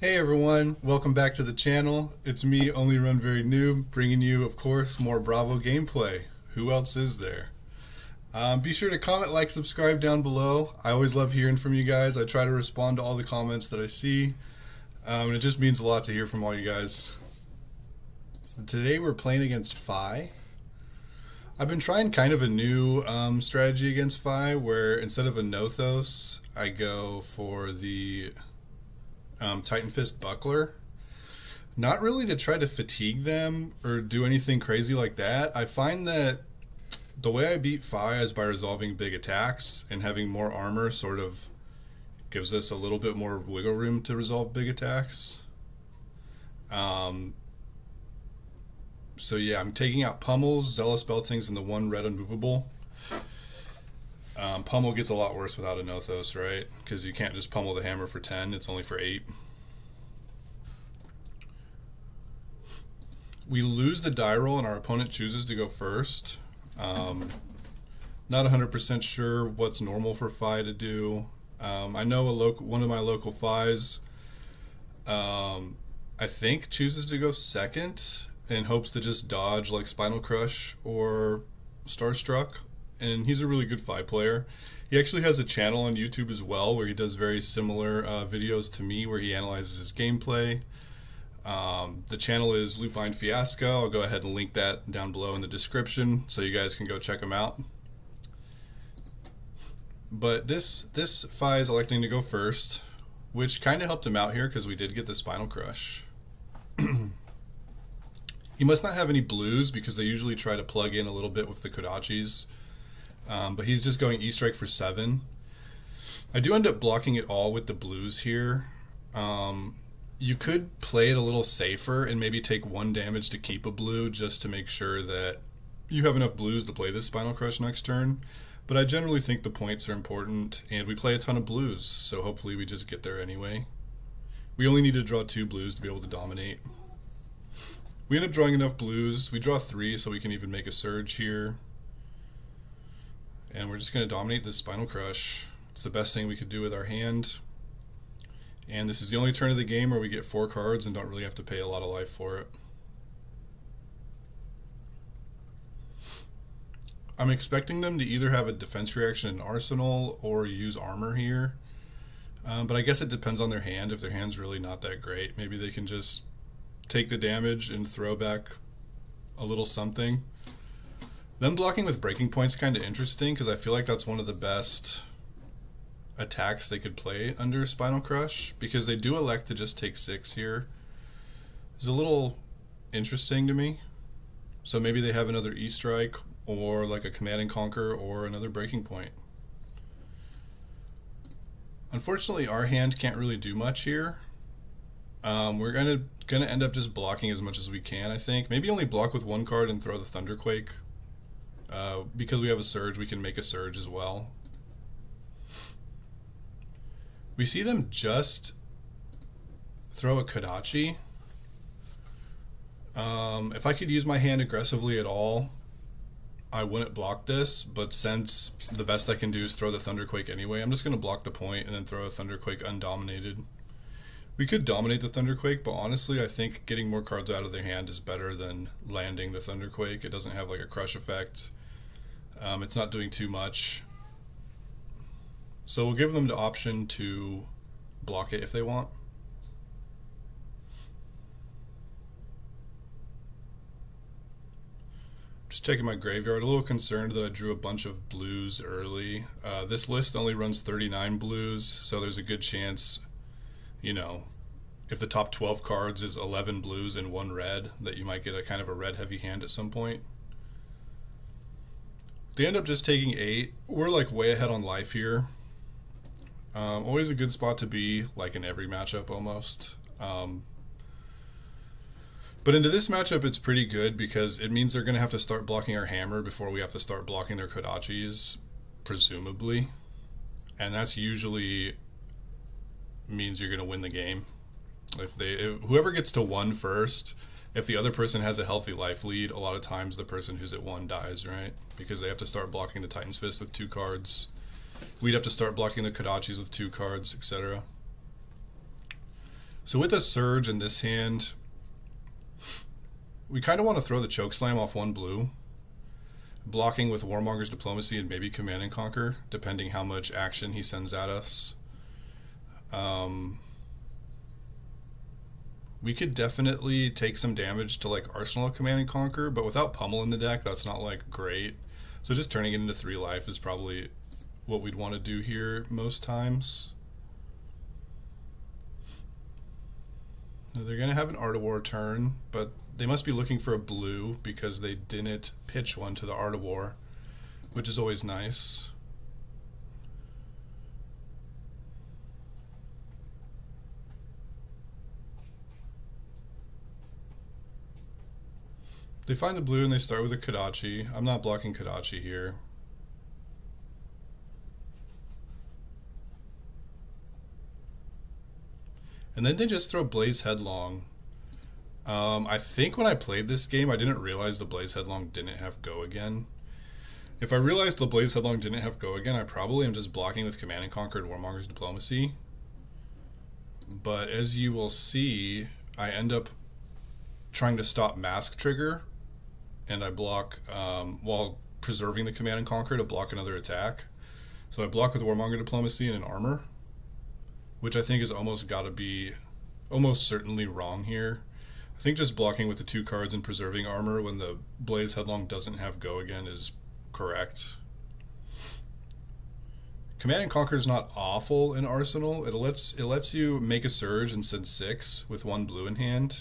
Hey everyone, welcome back to the channel. It's me, Only Run Very Noob, bringing you, of course, more Bravo gameplay. Who else is there? Be sure to comment, like, subscribe down below. I always love hearing from you guys. I try to respond to all the comments that I see, and it just means a lot to hear from all you guys. So today we're playing against Phi. I've been trying kind of a new strategy against Phi, where instead of a Nothos, I go for the Titan Fist Buckler. Not really to try to fatigue them or do anything crazy like that. I find that the way I beat Phi is by resolving big attacks, and having more armor sort of gives us a little bit more wiggle room to resolve big attacks. So yeah, I'm taking out Pummels, Zealous Beltings, and the one red unmovable. Pummel gets a lot worse without a Nothos, right? Because you can't just pummel the hammer for 10, it's only for 8. We lose the die roll and our opponent chooses to go first. Not 100% sure what's normal for Phi to do. I know one of my local Phis, I think, chooses to go second and hopes to just dodge like Spinal Crush or Starstruck. And he's a really good Phi player. He actually has a channel on YouTube as well where he does very similar videos to me, where he analyzes his gameplay. The channel is Lupine Fiasco. I'll go ahead and link that down below in the description so you guys can go check him out. But this Phi is electing to go first, which kind of helped him out here because we did get the Spinal Crush. He must not have any blues because they usually try to plug in a little bit with the Kodachis. But he's just going E-Strike for 7. I do end up blocking it all with the blues here. You could play it a little safer and maybe take 1 damage to keep a blue just to make sure that you have enough blues to play this Spinal Crush next turn. But I generally think the points are important, and we play a ton of blues, so hopefully we just get there anyway. We only need to draw 2 blues to be able to dominate. We end up drawing enough blues. We draw 3 so we can even make a surge here. And we're just going to dominate this Spinal Crush. It's the best thing we could do with our hand. And this is the only turn of the game where we get 4 cards and don't really have to pay a lot of life for it. I'm expecting them to either have a defense reaction in Arsenal or use armor here. But I guess it depends on their hand. If their hand's really not that great, maybe they can just take the damage and throw back a little something. Them blocking with breaking point's kind of interesting because I feel like that's one of the best attacks they could play under Spinal Crush, because they do elect to just take 6 here. It's a little interesting to me. So maybe they have another E-Strike or like a Command and Conquer or another breaking point. Unfortunately, our hand can't really do much here. We're gonna end up just blocking as much as we can, I think. Maybe only block with 1 card and throw the Thunderquake. Because we have a surge, we can make a surge as well. We see them just throw a Kodachi. If I could use my hand aggressively at all, I wouldn't block this, but since the best I can do is throw the Thunderquake anyway, I'm just going to block the point and then throw a Thunderquake undominated. We could dominate the Thunderquake, but honestly I think getting more cards out of their hand is better than landing the Thunderquake. It doesn't have like a crush effect. It's not doing too much. So we'll give them the option to block it if they want. Just checking my graveyard. A little concerned that I drew a bunch of blues early. This list only runs 39 blues, so there's a good chance, you know, if the top 12 cards is 11 blues and 1 red, that you might get a kind of a red heavy hand at some point. They end up just taking 8. We're like way ahead on life here. Always a good spot to be, like in every matchup almost. But into this matchup it's pretty good because it means they're going to have to start blocking our hammer before we have to start blocking their Kodachis, presumably. And that's usually means you're going to win the game. If whoever gets to 1 first, if the other person has a healthy life lead, a lot of times the person who's at 1 dies, right? Because they have to start blocking the Titan's Fist with 2 cards. We'd have to start blocking the Kodachis with 2 cards, etc. So with a Surge in this hand, we kind of want to throw the Chokeslam off one blue, blocking with Warmonger's Diplomacy and maybe Command and Conquer, depending how much action he sends at us. We could definitely take some damage to like Arsenal Command and Conquer, but without Pummel in the deck, that's not like great. So just turning it into 3 life is probably what we'd want to do here most times. Now they're going to have an Art of War turn, but they must be looking for a blue because they didn't pitch one to the Art of War, which is always nice. They find the blue and they start with a Kodachi. I'm not blocking Kodachi here. And then they just throw Blaze Headlong. I think when I played this game, I didn't realize the Blaze Headlong didn't have Go Again. If I realized the Blaze Headlong didn't have Go Again, I probably am just blocking with Command and Conquer and Warmonger's Diplomacy. But as you will see, I end up trying to stop Mask Trigger, and I block while preserving the Command and Conquer to block another attack. So I block with Warmonger Diplomacy and an Armor, which I think is almost got to be almost certainly wrong here. I think just blocking with the 2 cards and preserving Armor when the Blaze Headlong doesn't have Go Again is correct. Command and Conquer is not awful in Arsenal. It lets you make a Surge and send 6 with 1 blue in hand.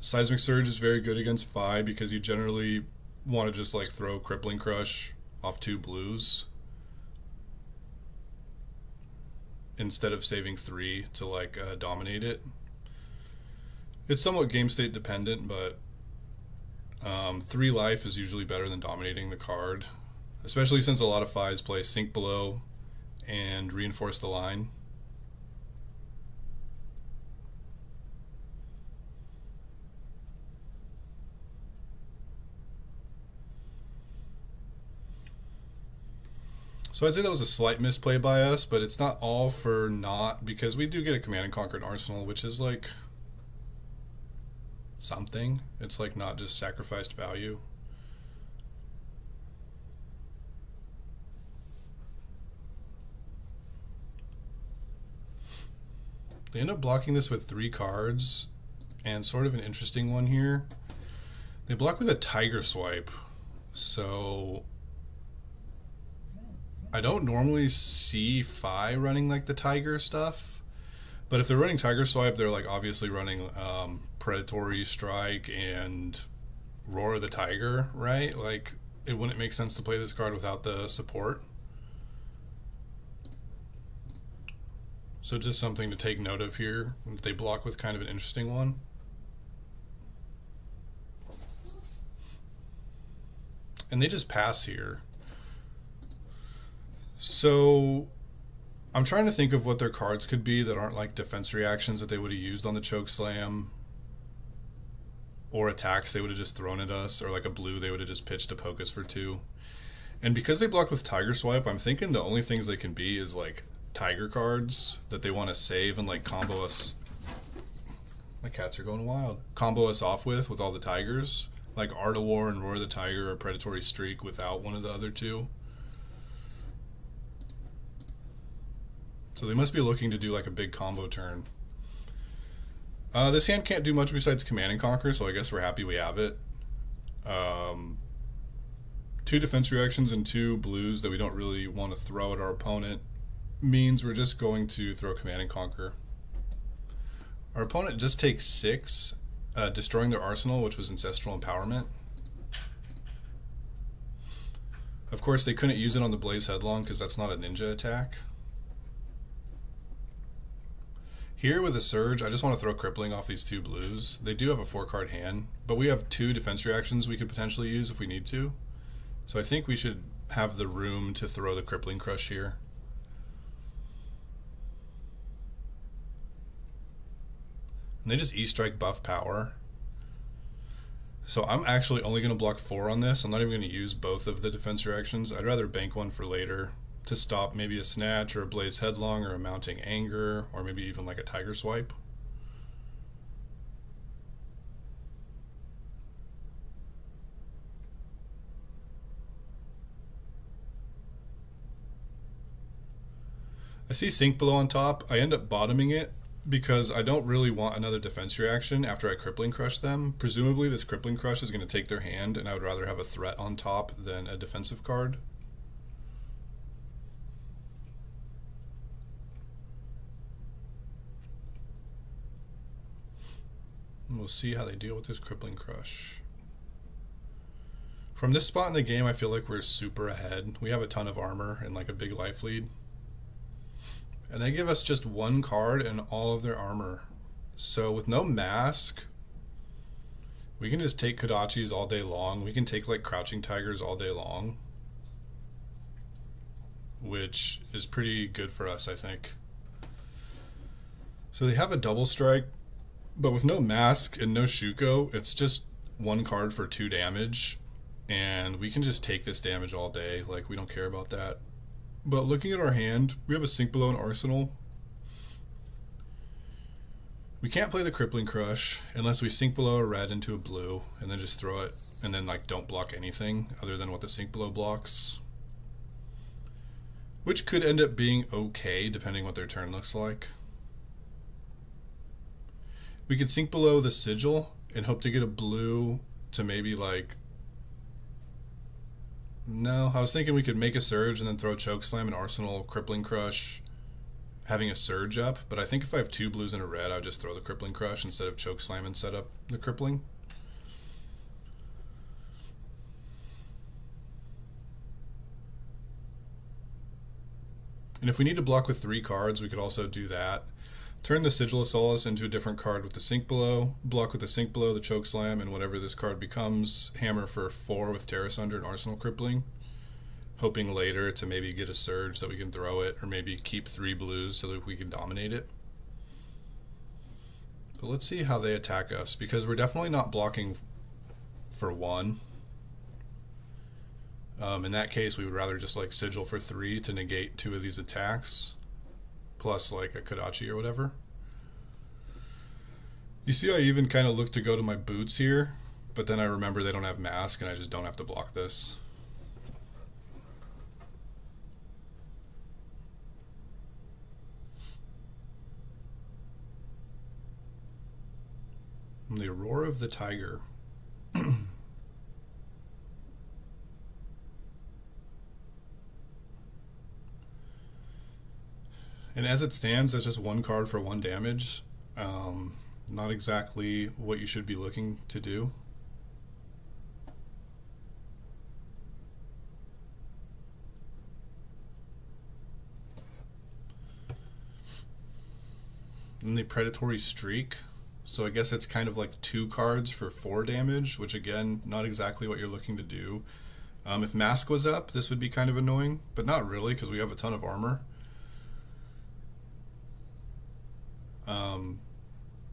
Seismic Surge is very good against Fi because you generally want to just like throw Crippling Crush off 2 blues instead of saving 3 to like dominate it. It's somewhat game state dependent, but 3 life is usually better than dominating the card, especially since a lot of Fis play Sink Below and Reinforce the Line. So I'd say that was a slight misplay by us, but it's not all for naught because we do get a Command and Conquer in Arsenal, which is like something. It's like not just sacrificed value. They end up blocking this with 3 cards, and sort of an interesting one here. They block with a Tiger Swipe, so I don't normally see Fi running like the Tiger stuff, but if they're running Tiger Swipe, they're like obviously running Predatory Strike and Roar of the Tiger, right? Like it wouldn't make sense to play this card without the support. So just something to take note of here. They block with kind of an interesting one. And they just pass here. So I'm trying to think of what their cards could be that aren't like defense reactions that they would have used on the Chokeslam, or attacks they would have just thrown at us, or like a blue they would have just pitched to poke us for 2. And because they block with Tiger Swipe, I'm thinking the only things they can be is like Tiger cards that they want to save and like combo us. My cats are going wild. Combo us off with all the Tigers, like Art of War and Roar of the Tiger or Predatory Streak without one of the other 2. So they must be looking to do like a big combo turn. This hand can't do much besides Command and Conquer, so I guess we're happy we have it. 2 defense reactions and 2 blues that we don't really want to throw at our opponent means we're just going to throw Command and Conquer. Our opponent just takes 6, destroying their arsenal, which was Ancestral Empowerment. Of course, they couldn't use it on the Blaze Headlong because that's not a ninja attack. Here with a Surge, I just want to throw Crippling off these 2 blues. They do have a 4-card hand, but we have 2 defense reactions we could potentially use if we need to. So I think we should have the room to throw the Crippling Crush here. And they just E-Strike buff power. So I'm actually only going to block 4 on this. I'm not even going to use both of the defense reactions. I'd rather bank one for later. to stop maybe a snatch or a blaze headlong or a mounting anger or maybe even like a tiger swipe. I see Sink Below on top. I end up bottoming it because I don't really want another defense reaction after I Crippling Crush them. Presumably this Crippling Crush is going to take their hand, and I would rather have a threat on top than a defensive card. And we'll see how they deal with this Crippling Crush. From this spot in the game, I feel like we're super ahead. We have a ton of armor and like a big life lead. And they give us just one card and all of their armor. So with no mask, we can just take Kodachis all day long. We can take like Crouching Tigers all day long, which is pretty good for us, I think. So they have a double strike, but with no mask and no Shuko, it's just one card for 2 damage. And we can just take this damage all day. Like, we don't care about that. But looking at our hand, we have a Sink Below in Arsenal. We can't play the Crippling Crush unless we Sink Below a red into a blue and then just throw it and then like don't block anything other than what the Sink Below blocks. Which could end up being okay depending what their turn looks like. We could Sink Below the Sigil and hope to get a blue to maybe like... No, I was thinking we could make a Surge and then throw Chokeslam and Arsenal, Crippling Crush, having a Surge up. But I think if I have 2 blues and a red, I would just throw the Crippling Crush instead of Chokeslam and set up the Crippling. And if we need to block with 3 cards, we could also do that. Turn the Sigil of Solace into a different card with the Sink Below, block with the Sink Below, the Chokeslam, and whatever this card becomes, hammer for 4 with Terra Sunder and Arsenal Crippling, hoping later to maybe get a Surge so we can throw it, or maybe keep 3 blues so that we can dominate it. But let's see how they attack us, because we're definitely not blocking for 1. In that case, we would rather just like Sigil for 3 to negate 2 of these attacks, plus like a Kodachi or whatever. You see I even kind of look to go to my boots here, but then I remember they don't have mask and I just don't have to block this. And the Roar of the Tiger. And as it stands, that's just 1 card for 1 damage. Not exactly what you should be looking to do. And the Predatory Streak. So I guess it's kind of like 2 cards for 4 damage, which again, not exactly what you're looking to do. If Mask was up, this would be kind of annoying, but not really because we have a ton of armor.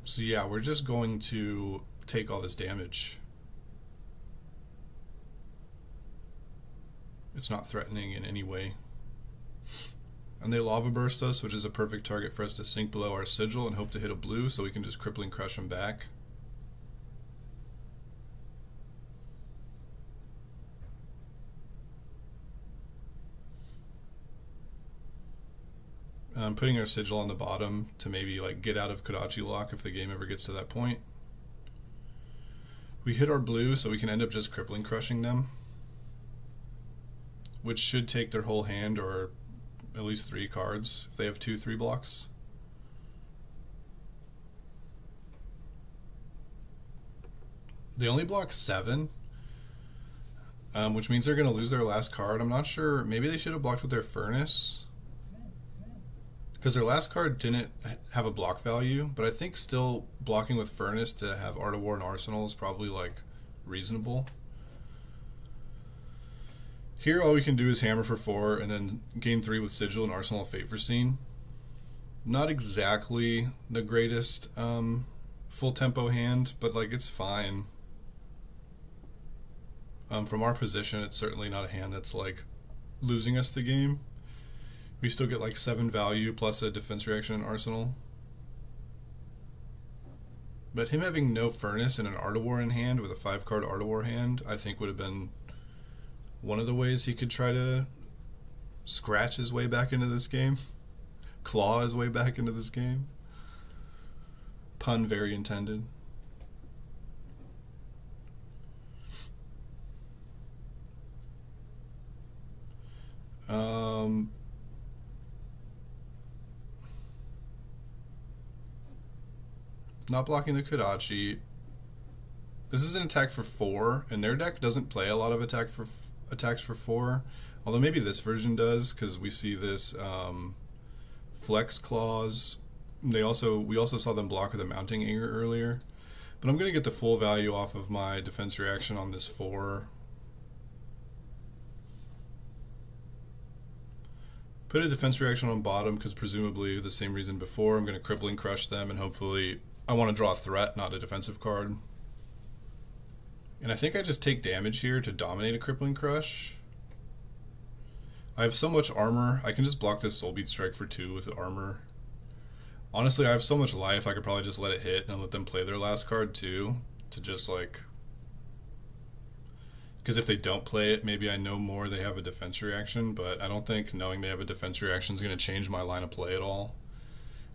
So yeah, we're just going to take all this damage. It's not threatening in any way. And they Lava Burst us, which is a perfect target for us to Sink Below our Sigil and hope to hit a blue so we can just Crippling Crush them back. Putting our Sigil on the bottom to maybe like get out of Kodachi lock if the game ever gets to that point. We hit our blue so we can end up just Crippling Crushing them, which should take their whole hand or at least 3 cards if they have 2 3-blocks. They only block 7, which means they're going to lose their last card. I'm not sure, maybe they should have blocked with their Furnace, because their last card didn't have a block value, but I think still blocking with Furnace to have Art of War and Arsenal is probably like reasonable. Here all we can do is hammer for 4 and then gain 3 with Sigil and Arsenal of Fate Foreseen. Not exactly the greatest full tempo hand, but like it's fine. From our position, it's certainly not a hand that's like losing us the game. We still get like 7 value plus a defense reaction in Arsenal. But him having no Furnace and an Art of War in hand with a 5-card Art of War hand, I think would have been one of the ways he could try to scratch his way back into this game. Claw his way back into this game. Pun very intended. Not blocking the Kodachi. This is an attack for 4, and their deck doesn't play a lot of attacks for 4. Although maybe this version does, because we see this Flex Claws. We also saw them block with a Mounting Anger earlier. But I'm going to get the full value off of my defense reaction on this 4. Put a defense reaction on bottom, because presumably the same reason before, I'm going to Crippling Crush them, and hopefully I want to draw a threat, not a defensive card. And I think I just take damage here to dominate a Crippling Crush. I have so much armor, I can just block this Soulbeat Strike for 2 with armor. Honestly, I have so much life, I could probably just let it hit and let them play their last card too, to just like... Because if they don't play it, maybe I know more they have a defense reaction, but I don't think knowing they have a defense reaction is going to change my line of play at all.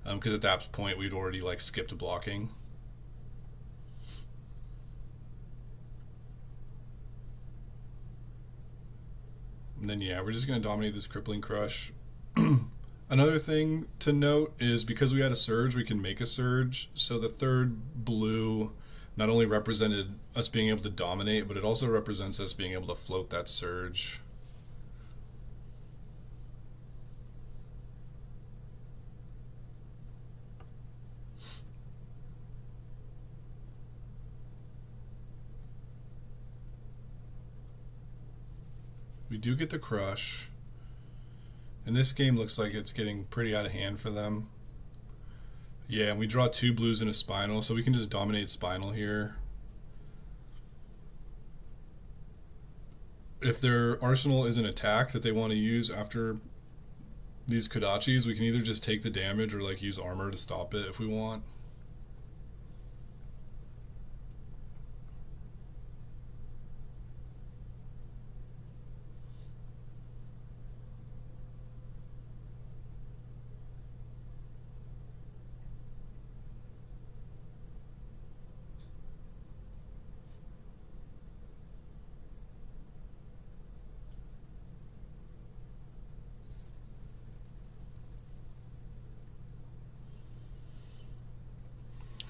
Because at that point we'd already like skipped blocking. And then yeah, we're just going to dominate this Crippling Crush. Another thing to note is because we had a Surge, we can make a Surge. So the third blue not only represented us being able to dominate, but it also represents us being able to float that Surge. We do get the Crush, and this game looks like it's getting pretty out of hand for them. Yeah, and we draw 2 blues and a Spinal, so we can just dominate Spinal here. If their arsenal is an attack that they want to use after these Kodachis, we can either just take the damage or like use armor to stop it if we want.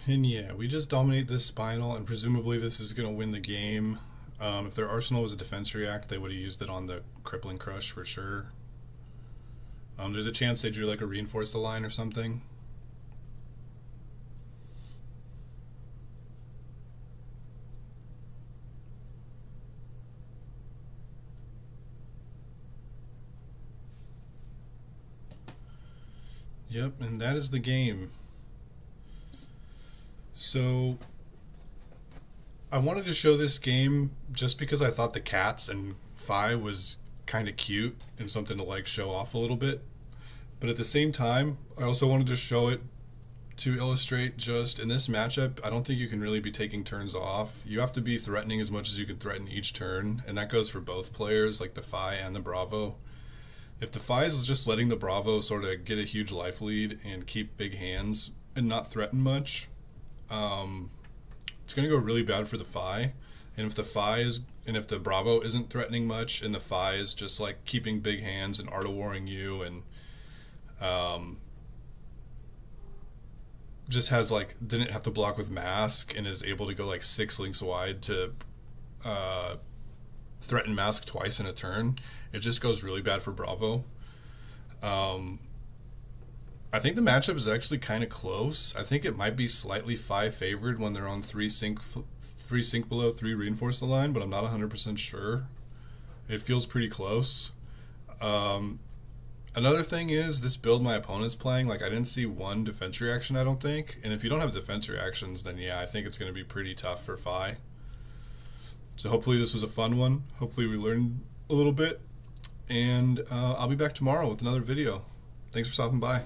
And yeah, we just dominate this Spinal, and presumably this is going to win the game. If their arsenal was a defense react, they would have used it on the Crippling Crush for sure. There's a chance they drew like a Reinforce the line or something. Yep, and that is the game. So I wanted to show this game just because I thought the cats and Phi was kind of cute and something to like show off a little bit. But at the same time, I also wanted to show it to illustrate just in this matchup, I don't think you can really be taking turns off. You have to be threatening as much as you can threaten each turn, and that goes for both players, like the Phi and the Bravo. If the Phi is just letting the Bravo sort of get a huge life lead and keep big hands and not threaten much, it's going to go really bad for the Phi. And if the Bravo isn't threatening much and the Phi is just like keeping big hands and art of warring you and just has like didn't have to block with Mask and is able to go like 6 links wide to threaten Mask twice in a turn, it just goes really bad for Bravo. I think the matchup is actually kind of close. I think it might be slightly Phi favored when they're on 3 sink below, 3 reinforce the line, but I'm not 100% sure. It feels pretty close. Another thing is, this build my opponent's playing, like I didn't see one defense reaction, I don't think. And if you don't have defense reactions, then yeah, I think it's going to be pretty tough for Phi. So hopefully this was a fun one. Hopefully we learned a little bit. and I'll be back tomorrow with another video. Thanks for stopping by.